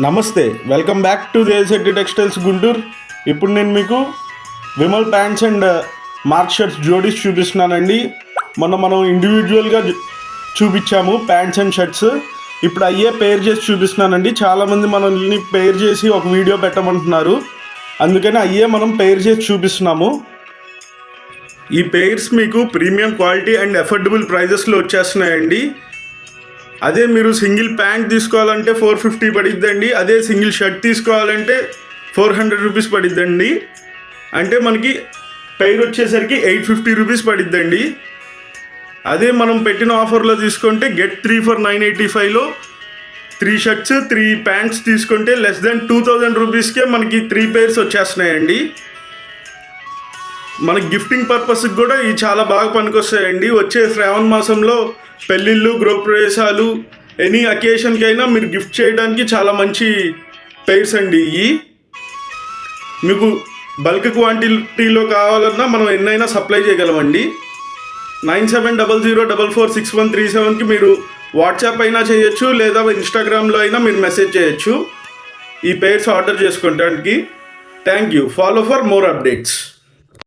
నమస్తే, welcome back to జేఎస్ఎడ్డి textiles Guntur. ఇప్పుడు నేను మీకు Vimal pants and mark shirts జోడీస్ చూపిస్తున్నానండి. మనం ఇండివిజువల్గా చూపించాము ప్యాంట్స్ అండ్ షర్ట్స్. ఇప్పుడు అయ్యే పేర్ చేసి చూపిస్తున్నానండి. చాలామంది మనల్ని పేర్ చేసి ఒక వీడియో పెట్టమంటున్నారు, అందుకని అయ్యే మనం పేర్ చేసి చూపిస్తున్నాము. ఈ పేర్స్ మీకు ప్రీమియం క్వాలిటీ అండ్ అఫోర్డబుల్ ప్రైజెస్లో వచ్చేస్తున్నాయండి. అదే మీరు సింగిల్ ప్యాంట్ తీసుకోవాలంటే 450 పడిద్దండి. అదే సింగిల్ షర్ట్ తీసుకోవాలంటే 400 రూపీస్ పడిద్దండి. అంటే మనకి పెయిర్ వచ్చేసరికి 850 రూపీస్ పడిద్దండి. అదే మనం పెట్టిన ఆఫర్లో తీసుకుంటే గెట్ 3 for 985లో 3 షర్ట్స్ 3 ప్యాంట్స్ తీసుకుంటే లెస్ దెన్ 2000 రూపీస్కే మనకి 3 పేర్స్ వచ్చేస్తున్నాయండి. మన గిఫ్టింగ్ పర్పస్కి కూడా ఇవి చాలా బాగా పనికొస్తాయండి. వచ్చే శ్రావణ మాసంలో పెళ్ళిళ్ళు, గృహప్రవేశాలు, ఎనీ అకేషన్కి అయినా మీరు గిఫ్ట్ చేయడానికి చాలా మంచి పెయిర్స్ అండి. ఇవి మీకు బల్క్ క్వాంటిటీలో కావాలన్నా మనం ఎన్నైనా సప్లై చేయగలమండి. 9700446137కి మీరు వాట్సాప్ అయినా చేయొచ్చు, లేదా ఇన్స్టాగ్రామ్లో అయినా మీరు మెసేజ్ చేయొచ్చు ఈ పెయిర్స్ ఆర్డర్ చేసుకోవడానికి. Thank you. Follow for more updates.